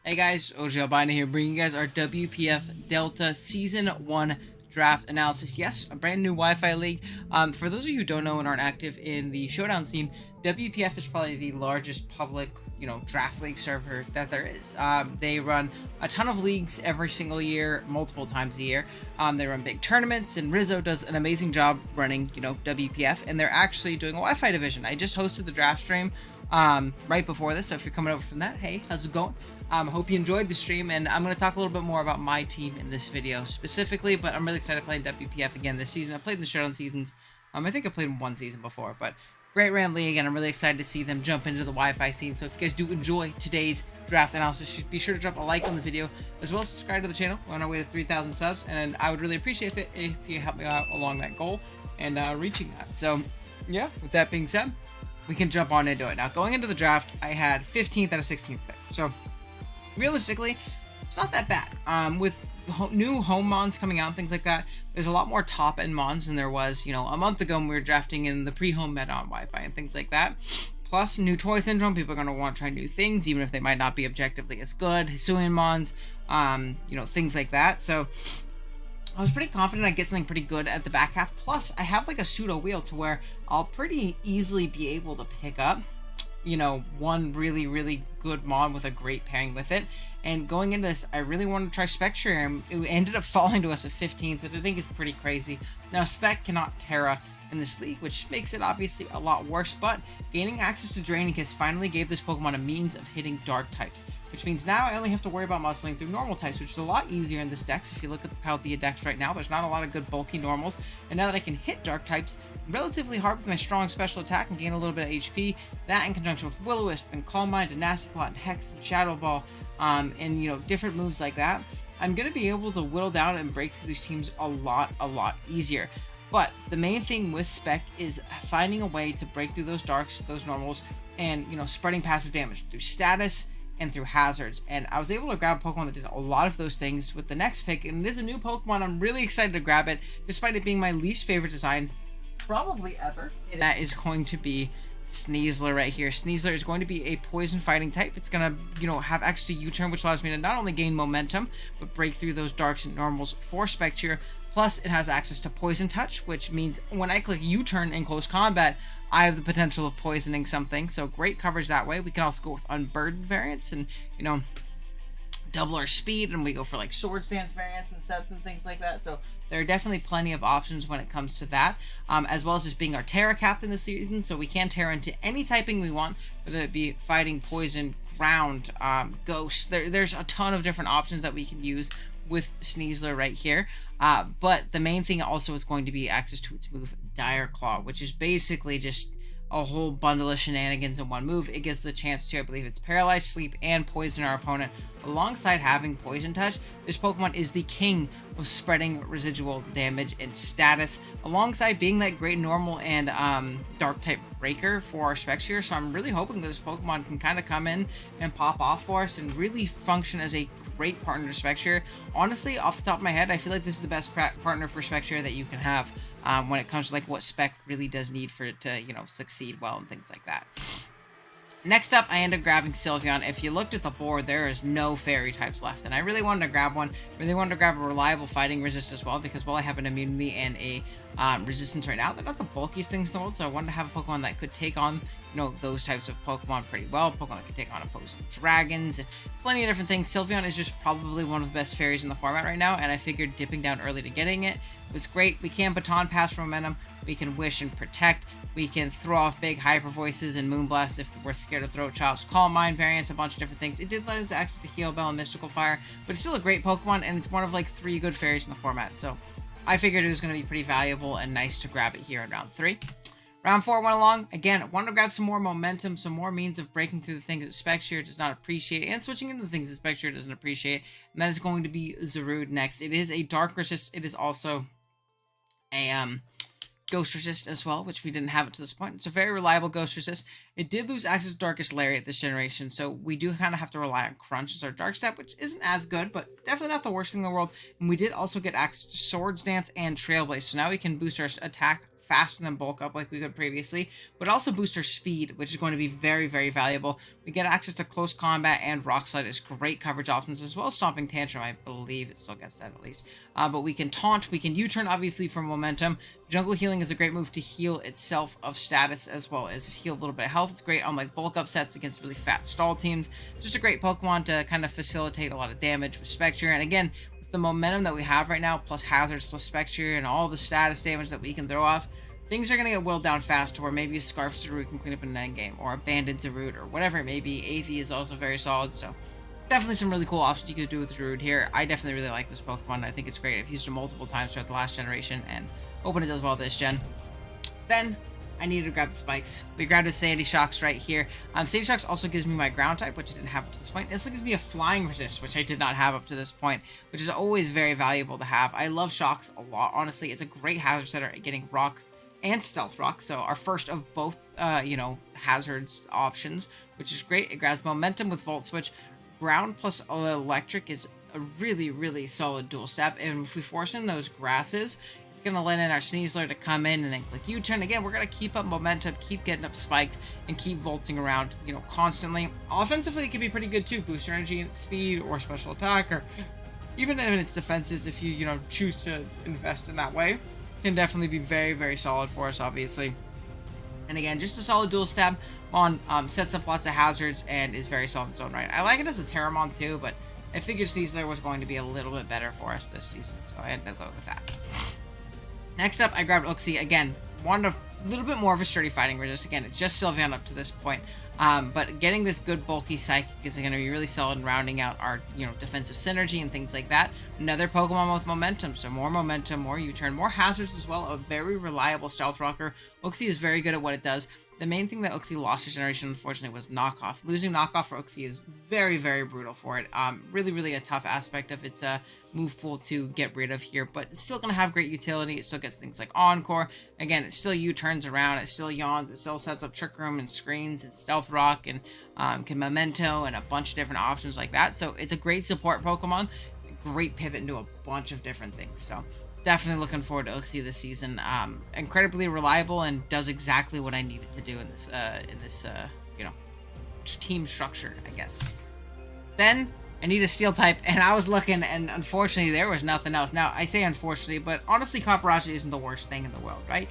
Hey guys, OG Albina here, bringing you guys our WPF Delta Season 1 draft analysis. Yes, a brand new Wi-Fi league. For those of you who don't know and aren't active in the Showdown scene, WPF is probably the largest public, draft league server that there is. They run a ton of leagues every single year, multiple times a year. They run big tournaments, and Rizzo does an amazing job running, WPF, and they're actually doing a Wi-Fi division. I just hosted the draft stream right before this, so if you're coming over from that, hey, how's it going? Hope you enjoyed the stream, and I'm going to talk a little bit more about my team in this video specifically, but I'm really excited playing WPF again this season. I played in the Showdown seasons. I think I played in one season before, but great ran league, and I'm really excited to see them jump into the Wi-Fi scene. So if you guys do enjoy today's draft analysis, be sure to drop a like on the video, as well as subscribe to the channel. We're on our way to 3,000 subs, and I would really appreciate it if you help me out along that goal and reaching that. So yeah, with that being said, we can jump on into it. Now, going into the draft, I had 15th out of 16th pick. So realistically, it's not that bad. With new home mons coming out and things like that, there's a lot more top-end mons than there was, a month ago when we were drafting in the pre-home meta on Wi-Fi and things like that. Plus, new toy syndrome, people are going to want to try new things, even if they might not be objectively as good. Hisuian mons, things like that. So I was pretty confident I'd get something pretty good at the back half. Plus, I have like a pseudo wheel to where I'll pretty easily be able to pick up one really, really good mod with a great pairing with it. And going into this, I really wanted to try Spectre, and it ended up falling to us at 15th, which I think is pretty crazy. Now, Spec cannot Terra in this league, which makes it obviously a lot worse, but gaining access to Draining Kiss finally gave this Pokemon a means of hitting dark types, which means now I only have to worry about muscling through normal types, which is a lot easier in this dex. If you look at the Paldea dex right now, there's not a lot of good bulky normals, and now that I can hit dark types relatively hard with my strong special attack and gain a little bit of HP, that in conjunction with Will-O-Wisp and Calm Mind and Nasty Plot and Hex and Shadow Ball, and different moves like that, I'm going to be able to whittle down and break through these teams a lot easier. But the main thing with Spec is finding a way to break through those darks, those normals, and spreading passive damage through status and through hazards. And I was able to grab a Pokemon that did a lot of those things with the next pick, and it is a new Pokemon. I'm really excited to grab it, despite it being my least favorite design probably ever. And that is going to be Sneasler right here. Sneasler is going to be a poison fighting type. It's going to, have access to U-turn, which allows me to not only gain momentum, but break through those darks and normals for Spectre. Plus, it has access to Poison Touch, which means when I click U-turn in close combat, I have the potential of poisoning something. So great coverage that way. We can also go with Unburdened variants and, double our speed, and we go for like Sword Stance variants and sets and things like that. So there are definitely plenty of options when it comes to that, as well as just being our Terra captain this season. So we can Terra into any typing we want, whether it be fighting, poison, ground, ghost. There's a ton of different options that we can use with Sneasler right here. But the main thing also is going to be access to its move Dire Claw, which is basically just a whole bundle of shenanigans in one move. It gives the chance to, I believe it's paralyze, sleep, and poison our opponent. Alongside having Poison Touch, this Pokemon is the king of spreading residual damage and status, alongside being that great normal and dark type breaker for our Spectre. So I'm really hoping that this Pokemon can kind of come in and pop off for us and really function as a great partner to Spectre. Honestly, off the top of my head, I feel like this is the best partner for Spectre that you can have when it comes to like what Spec really does need for it to, succeed well and things like that. Next up, I ended up grabbing Sylveon. If you looked at the board, there is no fairy types left, and I really wanted to grab one. Really wanted to grab a reliable fighting resist as well, because while I have an immunity and a resistance right now, they're not the bulkiest things in the world, so I wanted to have a Pokemon that could take on, those types of Pokemon pretty well. Pokemon that could take on opposing dragons, and plenty of different things. Sylveon is just probably one of the best fairies in the format right now, and I figured dipping down early to getting it was great. We can Baton Pass for momentum, we can Wish and Protect, we can throw off big Hyper Voices and Moonblast if we're scared of Throat Chops, Calm Mind variants, a bunch of different things. It did let us access to Heal Bell and Mystical Fire, but it's still a great Pokemon, and it's one of like 3 good fairies in the format, so I figured it was going to be pretty valuable and nice to grab it here in round 3. Round 4 went along. Again, I wanted to grab some more momentum, some more means of breaking through the things that Spectre does not appreciate, and switching into the things that Spectre doesn't appreciate, and that is going to be Zarude next. It is a Dark Resist. It is also a Ghost Resist as well, which we didn't have it to this point. It's a very reliable Ghost Resist. It did lose access to Darkest Lariat this generation, so we do kind of have to rely on Crunch as our Dark Step, which isn't as good, but definitely not the worst thing in the world. And we did also get access to Swords Dance and Trailblaze, so now we can boost our attack faster than bulk up like we could previously, but also boost our speed, which is going to be very, very valuable. We get access to close combat, and rock slide is great coverage options, as well as stomping tantrum. I believe it still gets that at least. But we can taunt, we can U-turn obviously for momentum. Jungle healing is a great move to heal itself of status, as well as heal a little bit of health. It's great on like bulk up sets against really fat stall teams. Just a great Pokemon to kind of facilitate a lot of damage with Spectre. And again, the momentum that we have right now, plus hazards, plus Spectre, and all the status damage that we can throw off, things are going to get whittled down fast to where maybe a Scarf Zarude can clean up an endgame, or a Banded Zarude, or whatever it may be. AV is also very solid, so definitely some really cool options you could do with Zarude here. I definitely really like this Pokemon. I think it's great. I've used it multiple times throughout the last generation, and hoping it does well this gen. Then I needed to grab the spikes. We grabbed a Sandy Shocks right here. Sandy Shocks also gives me my ground type, which I didn't have up to this point. This gives me a flying resist, which I did not have up to this point, which is always very valuable to have. I love Shocks a lot, honestly. It's a great hazard setter at getting rock and stealth rock, so our first of both, hazards options, which is great. It grabs momentum with Volt Switch. Ground plus electric is a really, really solid dual step, and if we force in those grasses, going to let in our Sneasler to come in and then click U-turn. Again, we're going to keep up momentum, keep getting up spikes, and keep vaulting around, constantly. Offensively, it can be pretty good too. Boost your energy and speed, or special attack, or even in its defenses, if you, choose to invest in that way, can definitely be very, very solid for us, obviously. And again, just a solid dual stab on, sets up lots of hazards, and is very solid in its own right. I like it as a Terramon too, but I figured Sneasler was going to be a little bit better for us this season, so I ended up going with that. Next up, I grabbed Looksie. Again, wanted a little bit more of a sturdy fighting resist. Again, it's just Sylveon up to this point. But getting this good bulky Psychic is going to be really solid in rounding out our, defensive synergy and things like that. Another Pokemon with momentum. So more momentum, more U-turn, more hazards as well. A very reliable Stealth Rocker. Looksie is very good at what it does. The main thing that Looksie lost this generation, unfortunately, was knockoff. Losing knockoff for Looksie is very, very brutal for it. Really, really a tough aspect of its move pool to get rid of here, but it's still going to have great utility. It still gets things like Encore. Again, it still U-turns around. It still yawns. It still sets up Trick Room and screens. It's Stealth Rock and can Memento and a bunch of different options like that. So it's a great support Pokemon. A great pivot into a bunch of different things. So definitely looking forward to Looksie this season. Incredibly reliable and does exactly what I needed to do in this team structure, I guess. Then I need a Steel type, and I was looking, and unfortunately there was nothing else. Now I say unfortunately, but honestly, Copperajah isn't the worst thing in the world, right?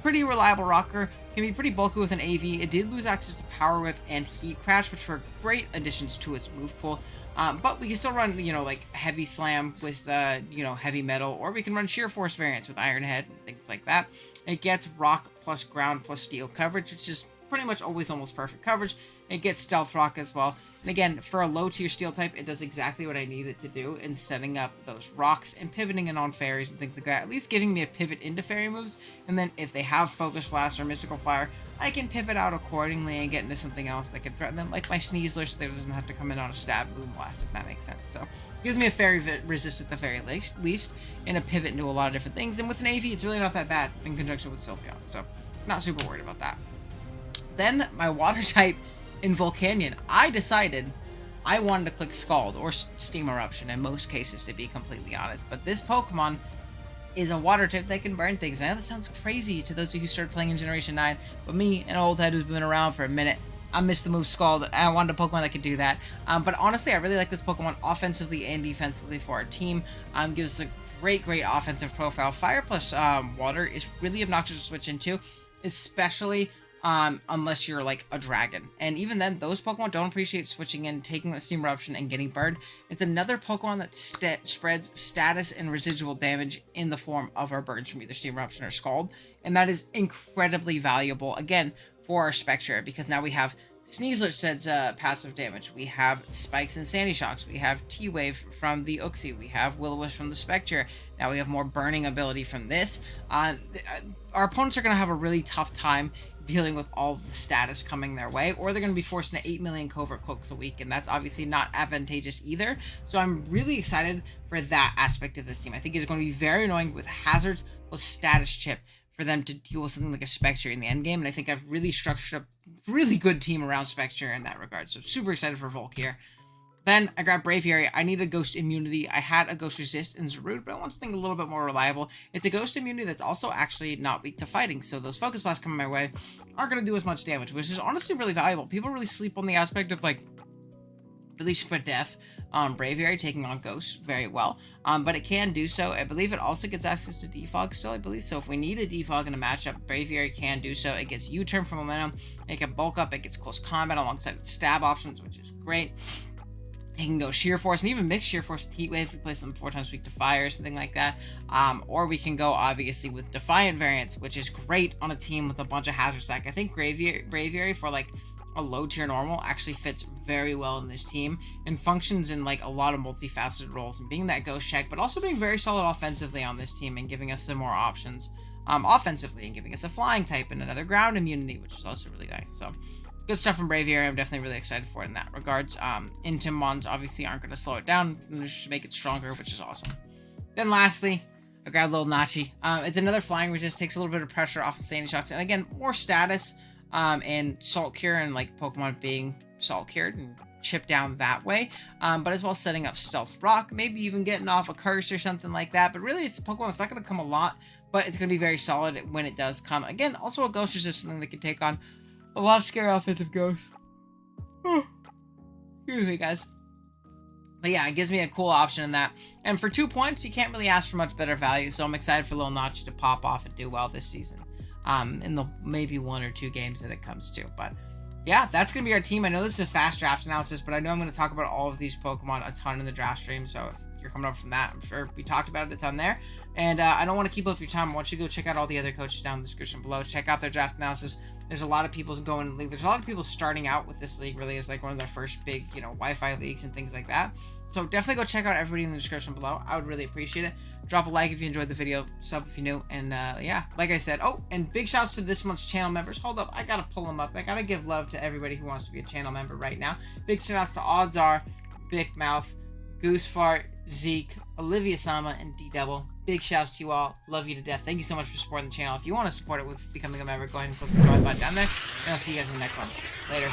Pretty reliable rocker, can be pretty bulky with an AV. It did lose access to Power Whip and Heat Crash, which were great additions to its move pool. But we can still run, like Heavy Slam with, Heavy Metal, or we can run Sheer Force variants with Iron Head and things like that. It gets Rock plus Ground plus Steel coverage, which is pretty much always almost perfect coverage. It gets Stealth Rock as well. And again, for a low tier Steel type, it does exactly what I need it to do in setting up those rocks and pivoting in on fairies and things like that. At least giving me a pivot into fairy moves. And then if they have Focus Blast or Mystical Fire, I can pivot out accordingly and get into something else that can threaten them, like my Sneasler, so they doesn't have to come in on a Stab Boom Blast, if that makes sense. So it gives me a fairy resist at the very least, and a pivot into a lot of different things. And with an AV, it's really not that bad in conjunction with Sylveon. So not super worried about that. Then my water type in Volcanion, I decided I wanted to click Scald or Steam Eruption in most cases, to be completely honest. But this Pokemon is a water type that can burn things. I know that sounds crazy to those of you who started playing in Generation 9, but me, an old head who's been around for a minute, I missed the move Scald, and I wanted a Pokemon that could do that. But honestly, I really like this Pokemon offensively and defensively for our team. Gives us a great offensive profile. Fire plus water is really obnoxious to switch into, especially unless you're like a dragon. And even then, those Pokemon don't appreciate switching in, taking the Steam Eruption, and getting burned. It's another Pokemon that spreads status and residual damage in the form of our burns from either Steam Eruption or Scald. And that is incredibly valuable, again, for our Spectre, because now we have Sneasler says passive damage. We have Spikes and Sandy Shocks. We have T-Wave from the Uxie. We have Will-O-Wisp from the Spectre. Now we have more burning ability from this. Our opponents are going to have a really tough time dealing with all the status coming their way, or they're going to be forced into 8 million Covert Cloaks a week, and that's obviously not advantageous either. So I'm really excited for that aspect of this team. I think it's going to be very annoying with hazards plus status chip for them to deal with something like a Spectre in the endgame, and I think I've really structured a really good team around Spectre in that regard. So super excited for Volk here. Then I grabbed Braviary. I need a Ghost Immunity. I had a Ghost Resist in Zarude, but I want something a little bit more reliable. It's a Ghost Immunity that's also actually not weak to fighting, so those Focus Blasts coming my way aren't going to do as much damage, which is honestly really valuable. People really sleep on the aspect of, like, really super def Braviary taking on Ghost very well, but it can do so. I believe it also gets access to Defog still, I believe. So if we need a Defog in a matchup, Braviary can do so. It gets U-turn for momentum, it can bulk up, it gets close combat alongside its stab options, which is great. It can go Sheer Force and even mix Sheer Force with Heat Wave if we play something 4 times weak to fire or something like that. Or we can go, obviously, with Defiant variants, which is great on a team with a bunch of Hazard Stack. I think Braviary for, like, a low tier normal actually fits very well in this team and functions in, like, a lot of multifaceted roles and being that ghost check, but also being very solid offensively on this team and giving us some more options offensively and giving us a flying type and another ground immunity, which is also really nice. So good stuff from Braviary. I'm definitely really excited for it in that regards. Intimons obviously aren't going to slow it down, and just make it stronger, which is awesome. Then lastly, I grabbed Little Nachi. It's another flying resist, takes a little bit of pressure off of Sandy Shocks, and again, more status and Salt Cure and, like, Pokemon being Salt Cured and chip down that way, but as well setting up Stealth Rock, maybe even getting off a Curse or something like that. But really, it's a Pokemon that's not going to come a lot, but it's going to be very solid when it does come. Again, also a Ghost Resist, something that can take on a lot of scary offensive ghosts. Excuse me, guys. But yeah, it gives me a cool option in that. And for 2 points, you can't really ask for much better value. So I'm excited for Little Notch to pop off and do well this season. In the maybe 1 or 2 games that it comes to. But yeah, that's going to be our team. I know this is a fast draft analysis, but I know I'm going to talk about all of these Pokemon a ton in the draft stream. So if you're coming up from that, I'm sure we talked about it a ton there. And I don't want to keep up your time. I want you to go check out all the other coaches down in the description below. Check out their draft analysis. There's a lot of people going in the league. There's a lot of people starting out with this league really as, like, one of their first big, you know, Wi-Fi leagues and things like that. So definitely go check out everybody in the description below. I would really appreciate it. Drop a like if you enjoyed the video, sub if you're new, and yeah, like I said, oh, and big shouts to this month's channel members. Hold up, I gotta pull them up. I gotta give love to everybody who wants to be a channel member right now. Big shout outs to Odds Are, Big Mouth, Goose Fart, Zeke, Olivia Sama, and D-Double. Big shouts to you all. Love you to death. Thank you so much for supporting the channel. If you want to support it with becoming a member, go ahead and click the join button down there, and I'll see you guys in the next one. Later.